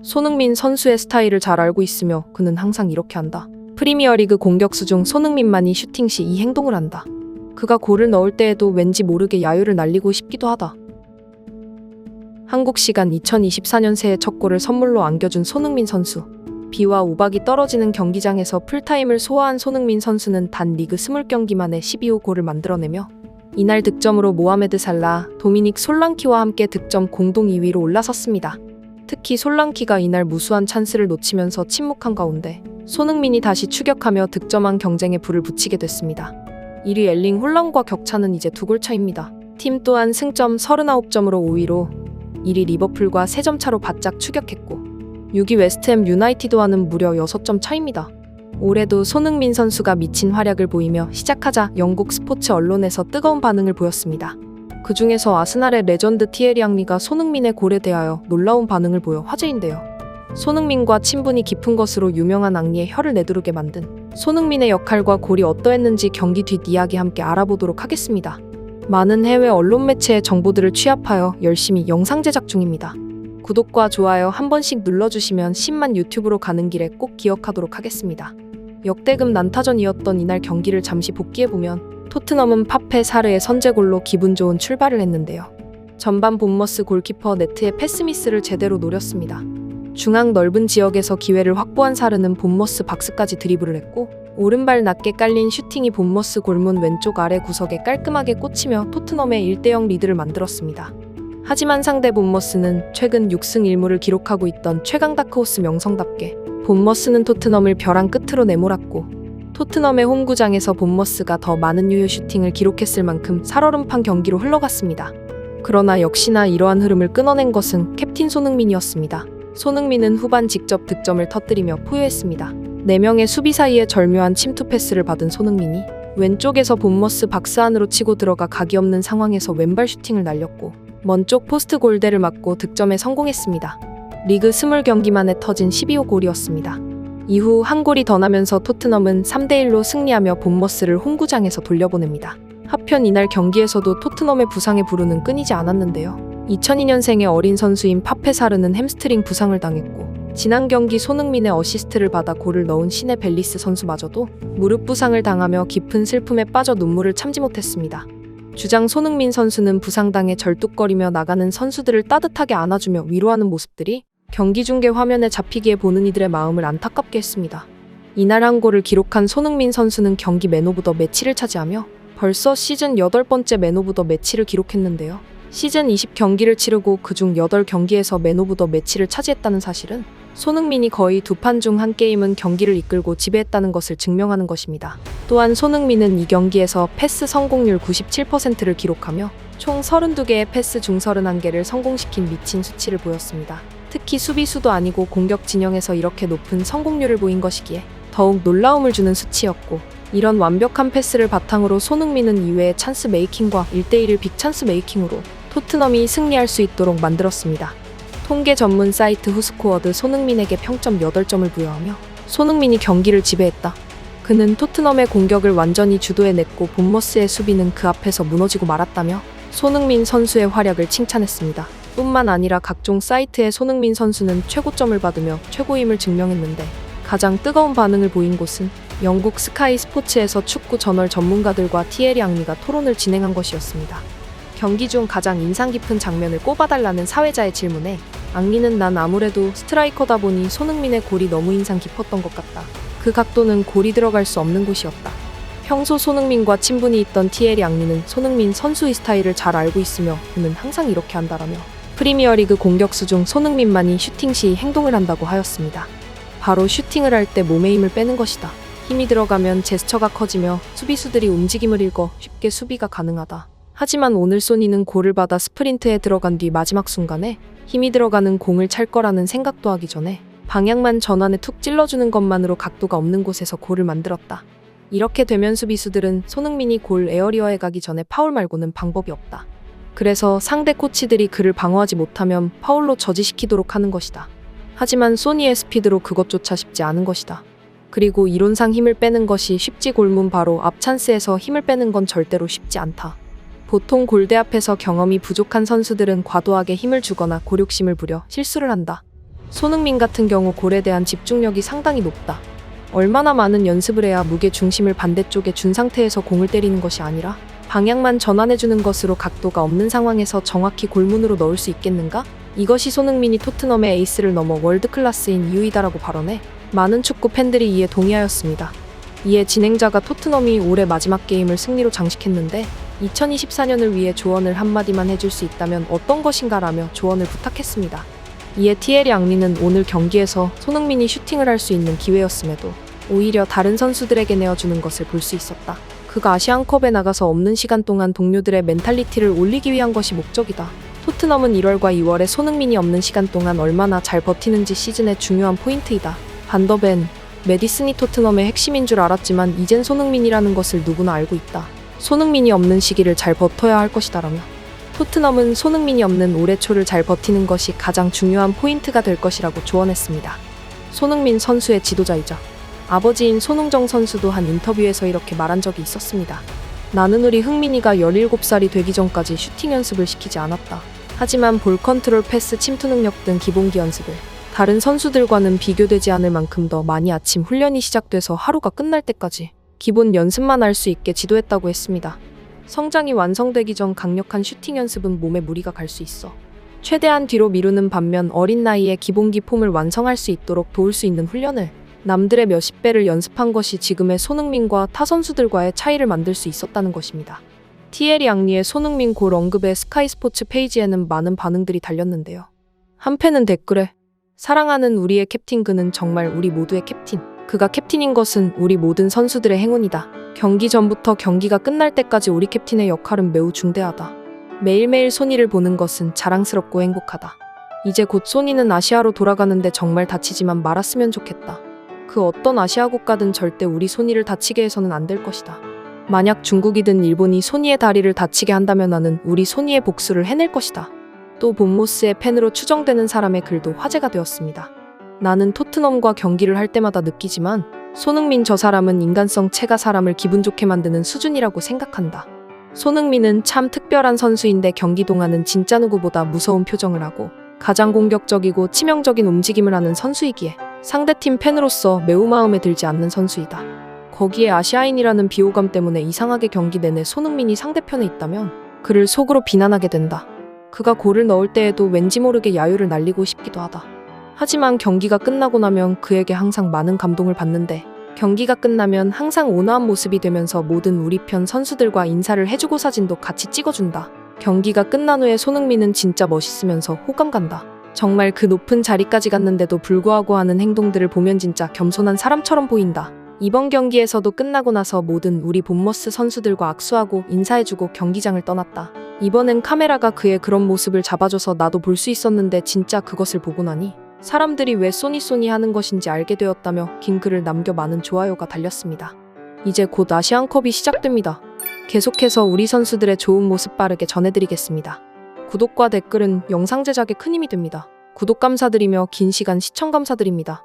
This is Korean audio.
손흥민 선수의 스타일을 잘 알고 있으며 그는 항상 이렇게 한다. 프리미어리그 공격수 중 손흥민만이 슈팅 시 이 행동을 한다. 그가 골을 넣을 때에도 왠지 모르게 야유를 날리고 싶기도 하다. 한국 시간 2024년 새해 첫 골을 선물로 안겨준 손흥민 선수. 비와 우박이 떨어지는 경기장에서 풀타임을 소화한 손흥민 선수는 단 리그 20경기 만에 12호 골을 만들어내며 이날 득점으로 모하메드 살라, 도미닉 솔랑키와 함께 득점 공동 2위로 올라섰습니다. 특히 솔랑키가 이날 무수한 찬스를 놓치면서 침묵한 가운데 손흥민이 다시 추격하며 득점한 경쟁에 불을 붙이게 됐습니다. 1위 엘링 홀란과 격차는 이제 2골 차입니다. 팀 또한 승점 39점으로 5위로 1위 리버풀과 3점 차로 바짝 추격했고 6위 웨스트햄 유나이티드와는 무려 6점 차입니다. 올해도 손흥민 선수가 미친 활약을 보이며 시작하자 영국 스포츠 언론에서 뜨거운 반응을 보였습니다. 그 중에서 아스날의 레전드 티에리 앙리가 손흥민의 골에 대하여 놀라운 반응을 보여 화제인데요. 손흥민과 친분이 깊은 것으로 유명한 앙리의 혀를 내두르게 만든 손흥민의 역할과 골이 어떠했는지 경기 뒷이야기 함께 알아보도록 하겠습니다. 많은 해외 언론 매체의 정보들을 취합하여 열심히 영상 제작 중입니다. 구독과 좋아요 한 번씩 눌러주시면 10만 유튜브로 가는 길에 꼭 기억하도록 하겠습니다. 역대급 난타전이었던 이날 경기를 잠시 복기해보면 토트넘은 파페 사르의 선제골로 기분 좋은 출발을 했는데요. 전반 본머스 골키퍼 네트의 패스미스를 제대로 노렸습니다. 중앙 넓은 지역에서 기회를 확보한 사르는 본머스 박스까지 드리블을 했고 오른발 낮게 깔린 슈팅이 본머스 골문 왼쪽 아래 구석에 깔끔하게 꽂히며 토트넘의 1대0 리드를 만들었습니다. 하지만 상대 본머스는 최근 6승 1무를 기록하고 있던 최강 다크호스 명성답게 본머스는 토트넘을 벼랑 끝으로 내몰았고 토트넘의 홈구장에서 본머스가 더 많은 유효 슈팅을 기록했을 만큼 살얼음판 경기로 흘러갔습니다. 그러나 역시나 이러한 흐름을 끊어낸 것은 캡틴 손흥민이었습니다. 손흥민은 후반 직접 득점을 터뜨리며 포효했습니다. 4명의 수비 사이에 절묘한 침투 패스를 받은 손흥민이 왼쪽에서 본머스 박스 안으로 치고 들어가 각이 없는 상황에서 왼발 슈팅을 날렸고 먼 쪽 포스트 골대를 맞고 득점에 성공했습니다. 리그 20경기 만에 터진 12호 골이었습니다. 이후 한 골이 더 나면서 토트넘은 3대1로 승리하며 본머스를 홈구장에서 돌려보냅니다. 한편 이날 경기에서도 토트넘의 부상의 불운은 끊이지 않았는데요. 2002년생의 어린 선수인 파페 사르는 햄스트링 부상을 당했고 지난 경기 손흥민의 어시스트를 받아 골을 넣은 신의 벨리스 선수마저도 무릎 부상을 당하며 깊은 슬픔에 빠져 눈물을 참지 못했습니다. 주장 손흥민 선수는 부상당해 절뚝거리며 나가는 선수들을 따뜻하게 안아주며 위로하는 모습들이 경기 중계 화면에 잡히기에 보는 이들의 마음을 안타깝게 했습니다. 이날 한 골을 기록한 손흥민 선수는 경기 맨 오브 더 매치를 차지하며 벌써 시즌 8번째 맨 오브 더 매치를 기록했는데요. 시즌 20경기를 치르고 그중 8경기에서 맨 오브 더 매치를 차지했다는 사실은 손흥민이 거의 2판 중 한 게임은 경기를 이끌고 지배했다는 것을 증명하는 것입니다. 또한 손흥민은 이 경기에서 패스 성공률 97%를 기록하며 총 32개의 패스 중 31개를 성공시킨 미친 수치를 보였습니다. 특히 수비수도 아니고 공격 진영에서 이렇게 높은 성공률을 보인 것이기에 더욱 놀라움을 주는 수치였고 이런 완벽한 패스를 바탕으로 손흥민은 이외의 찬스 메이킹과 1대1을 빅찬스 메이킹으로 토트넘이 승리할 수 있도록 만들었습니다. 통계 전문 사이트 후스코어드 손흥민에게 평점 8점을 부여하며 손흥민이 경기를 지배했다. 그는 토트넘의 공격을 완전히 주도해냈고 본머스의 수비는 그 앞에서 무너지고 말았다며 손흥민 선수의 활약을 칭찬했습니다. 뿐만 아니라 각종 사이트에 손흥민 선수는 최고점을 받으며 최고임을 증명했는데 가장 뜨거운 반응을 보인 곳은 영국 스카이 스포츠에서 축구 저널 전문가들과 티에리 앙리가 토론을 진행한 것이었습니다. 경기 중 가장 인상 깊은 장면을 꼽아달라는 사회자의 질문에 앙리는 난 아무래도 스트라이커다 보니 손흥민의 골이 너무 인상 깊었던 것 같다. 그 각도는 골이 들어갈 수 없는 곳이었다. 평소 손흥민과 친분이 있던 티에리 앙리는 손흥민 선수의 스타일을 잘 알고 있으며 그는 항상 이렇게 한다라며 프리미어리그 공격수 중 손흥민만이 슈팅 시 행동을 한다고 하였습니다. 바로 슈팅을 할 때 몸에 힘을 빼는 것이다. 힘이 들어가면 제스처가 커지며 수비수들이 움직임을 읽어 쉽게 수비가 가능하다. 하지만 오늘 소니는 골을 받아 스프린트에 들어간 뒤 마지막 순간에 힘이 들어가는 공을 찰 거라는 생각도 하기 전에 방향만 전환에 툭 찔러주는 것만으로 각도가 없는 곳에서 골을 만들었다. 이렇게 되면 수비수들은 손흥민이 골 에어리어에 가기 전에 파울 말고는 방법이 없다. 그래서 상대 코치들이 그를 방어하지 못하면 파울로 저지시키도록 하는 것이다. 하지만 소니의 스피드로 그것조차 쉽지 않은 것이다. 그리고 이론상 힘을 빼는 것이 쉽지 골문 바로 앞 찬스에서 힘을 빼는 건 절대로 쉽지 않다. 보통 골대 앞에서 경험이 부족한 선수들은 과도하게 힘을 주거나 곤욕심을 부려 실수를 한다. 손흥민 같은 경우 골에 대한 집중력이 상당히 높다. 얼마나 많은 연습을 해야 무게 중심을 반대쪽에 준 상태에서 공을 때리는 것이 아니라 방향만 전환해주는 것으로 각도가 없는 상황에서 정확히 골문으로 넣을 수 있겠는가? 이것이 손흥민이 토트넘의 에이스를 넘어 월드클래스인 이유이다라고 발언해 많은 축구 팬들이 이에 동의하였습니다. 이에 진행자가 토트넘이 올해 마지막 게임을 승리로 장식했는데 2024년을 위해 조언을 한마디만 해줄 수 있다면 어떤 것인가 라며 조언을 부탁했습니다. 이에 티에리 앙리는 오늘 경기에서 손흥민이 슈팅을 할 수 있는 기회였음에도 오히려 다른 선수들에게 내어주는 것을 볼 수 있었다. 그가 아시안컵에 나가서 없는 시간 동안 동료들의 멘탈리티를 올리기 위한 것이 목적이다. 토트넘은 1월과 2월에 손흥민이 없는 시간 동안 얼마나 잘 버티는지 시즌의 중요한 포인트이다. 반더벤, 메디슨이 토트넘의 핵심인 줄 알았지만 이젠 손흥민이라는 것을 누구나 알고 있다. 손흥민이 없는 시기를 잘 버텨야 할 것이다라며 토트넘은 손흥민이 없는 올해 초를 잘 버티는 것이 가장 중요한 포인트가 될 것이라고 조언했습니다. 손흥민 선수의 지도자이자 아버지인 손흥정 선수도 한 인터뷰에서 이렇게 말한 적이 있었습니다. 나는 우리 흥민이가 17살이 되기 전까지 슈팅 연습을 시키지 않았다. 하지만 볼 컨트롤, 패스, 침투 능력 등 기본기 연습을 다른 선수들과는 비교되지 않을 만큼 더 많이 아침 훈련이 시작돼서 하루가 끝날 때까지 기본 연습만 할 수 있게 지도했다고 했습니다. 성장이 완성되기 전 강력한 슈팅 연습은 몸에 무리가 갈 수 있어 최대한 뒤로 미루는 반면 어린 나이에 기본기 폼을 완성할 수 있도록 도울 수 있는 훈련을 남들의 몇십 배를 연습한 것이 지금의 손흥민과 타 선수들과의 차이를 만들 수 있었다는 것입니다. 티에리 앙리의 손흥민 골 언급에 스카이 스포츠 페이지에는 많은 반응들이 달렸는데요. 한 팬은 댓글에 사랑하는 우리의 캡틴, 그는 정말 우리 모두의 캡틴. 그가 캡틴인 것은 우리 모든 선수들의 행운이다. 경기 전부터 경기가 끝날 때까지 우리 캡틴의 역할은 매우 중대하다. 매일매일 소니를 보는 것은 자랑스럽고 행복하다. 이제 곧 소니는 아시아로 돌아가는데 정말 다치지만 말았으면 좋겠다. 그 어떤 아시아 국가든 절대 우리 소니를 다치게 해서는 안 될 것이다. 만약 중국이든 일본이 소니의 다리를 다치게 한다면 나는 우리 소니의 복수를 해낼 것이다. 또 본모스의 팬으로 추정되는 사람의 글도 화제가 되었습니다. 나는 토트넘과 경기를 할 때마다 느끼지만 손흥민 저 사람은 인간성 체가 사람을 기분 좋게 만드는 수준이라고 생각한다. 손흥민은 참 특별한 선수인데 경기 동안은 진짜 누구보다 무서운 표정을 하고 가장 공격적이고 치명적인 움직임을 하는 선수이기에 상대팀 팬으로서 매우 마음에 들지 않는 선수이다. 거기에 아시아인이라는 비호감 때문에 이상하게 경기 내내 손흥민이 상대편에 있다면 그를 속으로 비난하게 된다. 그가 골을 넣을 때에도 왠지 모르게 야유를 날리고 싶기도 하다. 하지만 경기가 끝나고 나면 그에게 항상 많은 감동을 받는데 경기가 끝나면 항상 온화한 모습이 되면서 모든 우리 편 선수들과 인사를 해주고 사진도 같이 찍어준다. 경기가 끝난 후에 손흥민은 진짜 멋있으면서 호감 간다. 정말 그 높은 자리까지 갔는데도 불구하고 하는 행동들을 보면 진짜 겸손한 사람처럼 보인다. 이번 경기에서도 끝나고 나서 모든 우리 본머스 선수들과 악수하고 인사해주고 경기장을 떠났다. 이번엔 카메라가 그의 그런 모습을 잡아줘서 나도 볼 수 있었는데 진짜 그것을 보고 나니 사람들이 왜 소니 하는 것인지 알게 되었다며 긴 글을 남겨 많은 좋아요가 달렸습니다. 이제 곧 아시안컵이 시작됩니다. 계속해서 우리 선수들의 좋은 모습 빠르게 전해드리겠습니다. 구독과 댓글은 영상 제작에 큰 힘이 됩니다. 구독 감사드리며 긴 시간 시청 감사드립니다.